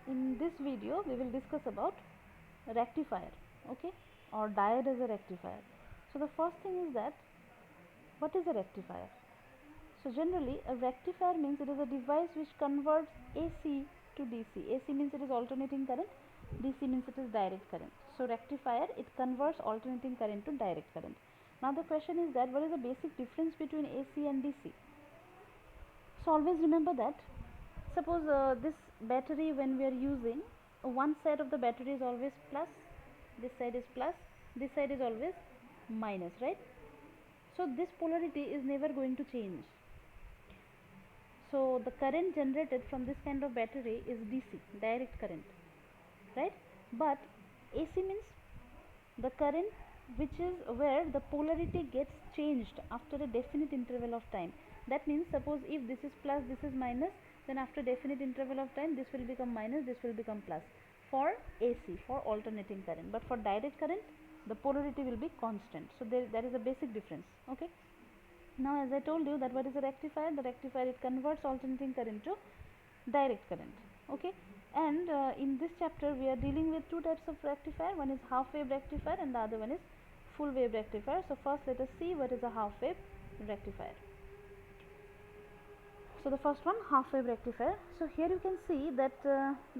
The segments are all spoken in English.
in this video we will discuss about rectifier, okay, or diode as a rectifier. So the first thing is that what is a rectifier? So generally a rectifier means it is a device which converts AC to DC. AC means it is alternating current, DC means it is direct current. So rectifier, it converts alternating current to direct current. Now the question is that what is the basic difference between AC and DC? So always remember that suppose this battery, when we are using, one side of the battery is always plus, this side is plus, this side is always minus, right? So this polarity is never going to change. So the current generated from this kind of battery is DC, direct current, right? But AC means the current which is where the polarity gets changed after a definite interval of time. That means suppose if this is plus, this is minus, then after definite interval of time this will become minus, this will become plus for AC, for alternating current. But for direct current the polarity will be constant. So there is a basic difference, okay. Now as I told you that what is a rectifier? The rectifier, it converts alternating current to direct current, okay. And in this chapter we are dealing with two types of rectifier. One is half wave rectifier and the other one is full wave rectifier. So first let us see what is a half wave rectifier. So the first one, half wave rectifier. So here you can see that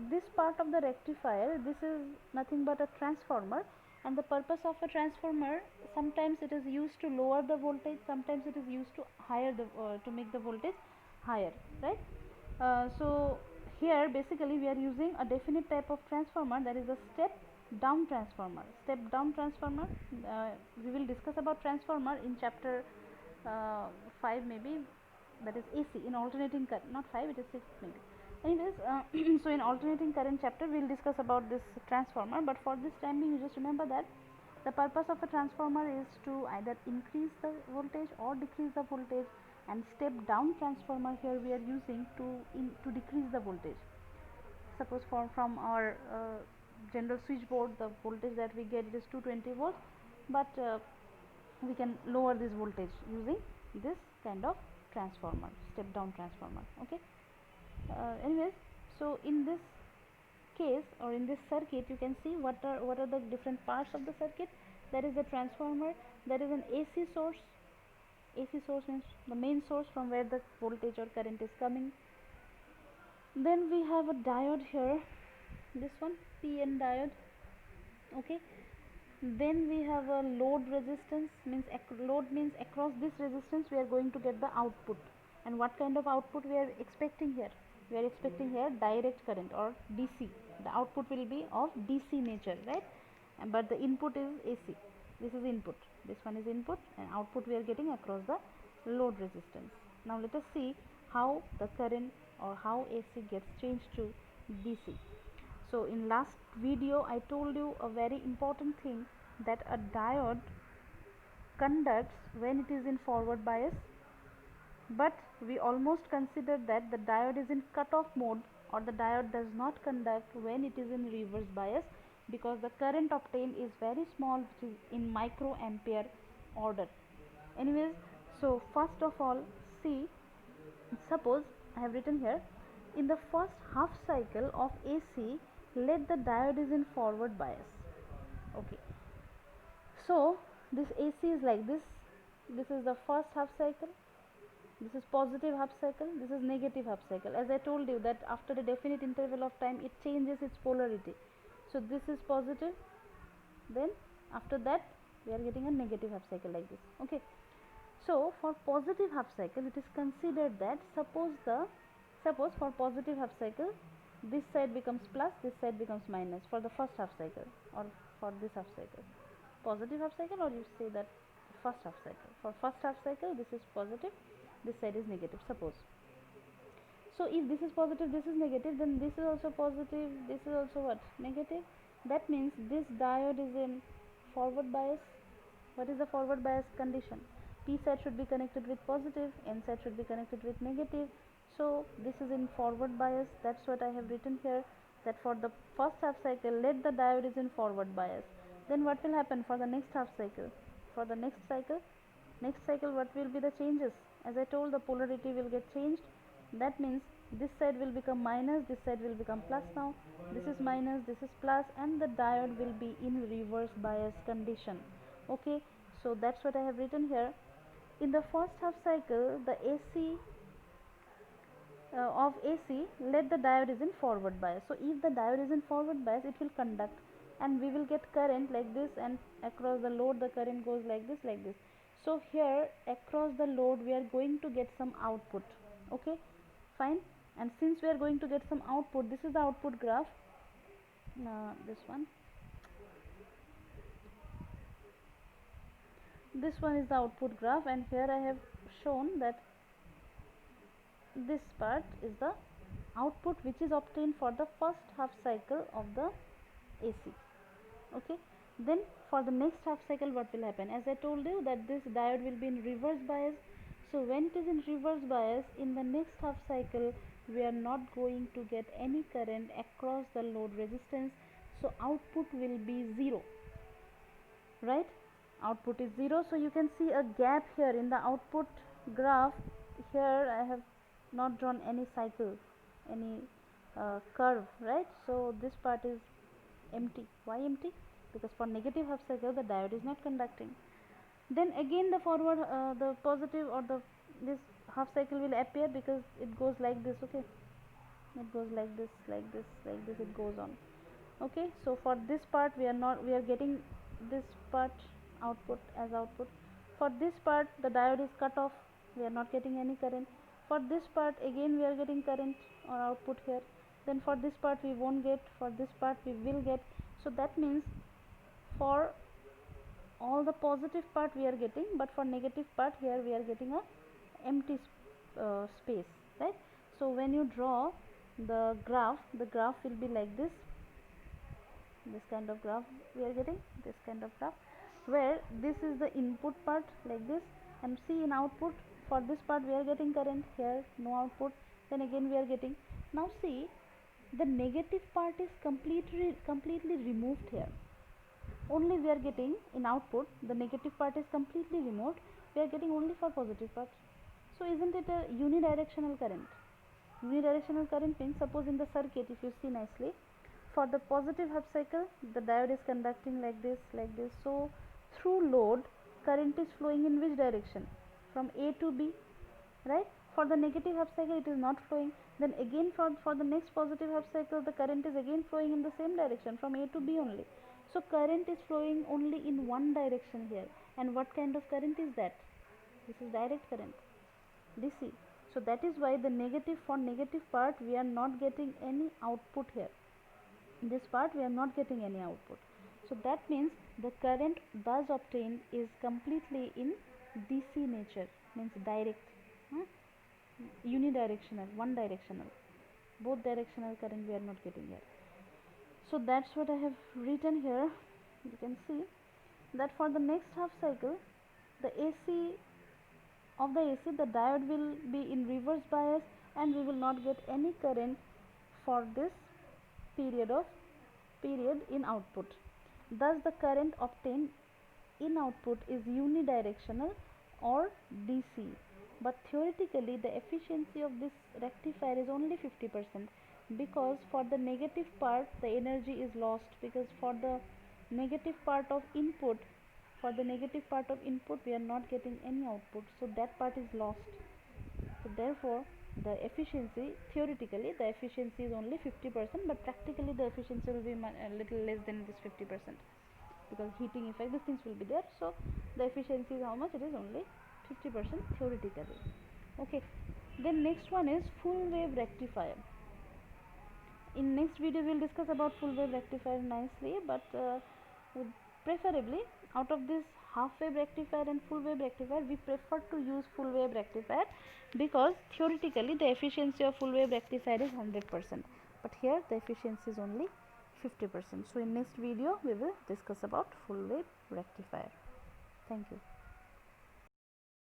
this part of the rectifier, this is nothing but a transformer, and the purpose of a transformer, sometimes it is used to lower the voltage, sometimes it is used to higher the to make the voltage higher, right? So here basically we are using a definite type of transformer, that is a step down transformer. Step down transformer, we will discuss about transformer in chapter 5 maybe, that is AC, in alternating current, not 5, it is 6 maybe. Anyways, so in alternating current chapter we will discuss about this transformer, but for this time being you just remember that the purpose of a transformer is to either increase the voltage or decrease the voltage, and step down transformer here we are using to decrease the voltage. Suppose from our general switchboard, the voltage that we get, it is 220 volts, but we can lower this voltage using this kind of transformer, step down transformer, okay. Anyways, so in this case or in this circuit you can see what are the different parts of the circuit. There is a transformer, there is an AC source. AC source means the main source from where the voltage or current is coming. Then we have a diode here, this one, PN diode, okay. Then we have a load resistance, means load means across this resistance we are going to get the output. And what kind of output we are expecting here? We are expecting here direct current or DC. The output will be of DC nature, right? But the input is AC. This is input, this one is input, and output we are getting across the load resistance. Now let us see how the current or how AC gets changed to DC. So in last video I told you a very important thing, that a diode conducts when it is in forward bias, but we almost considered that the diode is in cutoff mode, or the diode does not conduct when it is in reverse bias, because the current obtained is very small, which is in microampere order. Anyways, so first of all, see, suppose I have written here, in the first half cycle of AC, let the diode is in forward bias, okay. So this AC is like this. This is the first half cycle, this is positive half cycle, this is negative half cycle. As I told you that after a definite interval of time it changes its polarity. So this is positive, then after that we are getting a negative half cycle like this, okay. So for positive half cycle it is considered that suppose for positive half cycle this side becomes plus, this side becomes minus for the first half cycle, or for this half cycle, positive half cycle, or you say that first half cycle. For first half cycle this is positive, this side is negative, suppose. So if this is positive, this is negative, then this is also positive, this is also what, negative. That means this diode is in forward bias. What is the forward bias condition? P side should be connected with positive, N side should be connected with negative. So this is in forward bias. That's what I have written here, that for the first half cycle let the diode is in forward bias. Then what will happen for the next half cycle? For the next cycle what will be the changes? As I told, the polarity will get changed. That means this side will become minus, this side will become plus. Now this is minus, this is plus, and the diode will be in reverse bias condition. Okay, so that's what I have written here. In the first half cycle, the AC of AC, let the diode is in forward bias. So if the diode is in forward bias, it will conduct, and we will get current like this, and across the load the current goes like this, like this. So here across the load we are going to get some output. Okay, fine. And since we are going to get some output, this is the output graph. This one is the output graph, and here I have shown that this part is the output which is obtained for the first half cycle of the AC. Okay, then for the next half cycle what will happen? As I told you that this diode will be in reverse bias. So when it is in reverse bias, in the next half cycle we are not going to get any current across the load resistance, so output will be 0, right? Output is 0. So you can see a gap here in the output graph. Here I have not drawn any cycle, any curve, right? So this part is empty. Why empty? Because for negative half cycle the diode is not conducting. Then again the forward the positive or the this half cycle will appear, because it goes like this. Okay, it goes like this, like this, like this, it goes on. Okay, so for this part we are getting this part output as output. For this part the diode is cut off, we are not getting any current. For this part again we are getting current or output here. Then for this part we won't get, for this part we will get. So that means for all the positive part we are getting, but for negative part here we are getting a empty space, right? So when you draw the graph will be like this kind of graph we are getting, this kind of graph, where this is the input part like this, and see in output for this part we are getting current, here no output, then again we are getting. Now see, the negative part is completely removed here. Only we are getting in output, the negative part is completely removed, we are getting only for positive part. So isn't it a unidirectional current? Unidirectional current means, suppose in the circuit if you see nicely, for the positive half cycle the diode is conducting like this, like this. So through load current is flowing in which direction? From A to B, right? For the negative half cycle it is not flowing. Then again for the next positive half cycle the current is again flowing in the same direction, from A to B only. So current is flowing only in one direction here. And what kind of current is that? This is direct current, DC. So that is why the negative, for negative part we are not getting any output here. In this part we are not getting any output. So that means the current thus obtained is completely in DC nature, means direct, unidirectional, one directional. Both directional current we are not getting here. So that's what I have written here. You can see that for the next half cycle the AC of the AC, the diode will be in reverse bias, and we will not get any current for this period in output. Thus the current obtained in output is unidirectional or DC. But theoretically the efficiency of this rectifier is only 50%, because for the negative part the energy is lost, because for the negative part of input we are not getting any output, so that part is lost. So therefore the efficiency, theoretically the efficiency is only 50%, but practically the efficiency will be a little less than this 50%, because heating effect, these things will be there. So the efficiency is how much? It is only 50% theoretically. Okay, then next one is full wave rectifier. In next video we will discuss about full wave rectifier nicely, but preferably out of this half wave rectifier and full wave rectifier we prefer to use full wave rectifier, because theoretically the efficiency of full wave rectifier is 100%, but here the efficiency is only 50%. So in next video we will discuss about full wave rectifier. Thank you.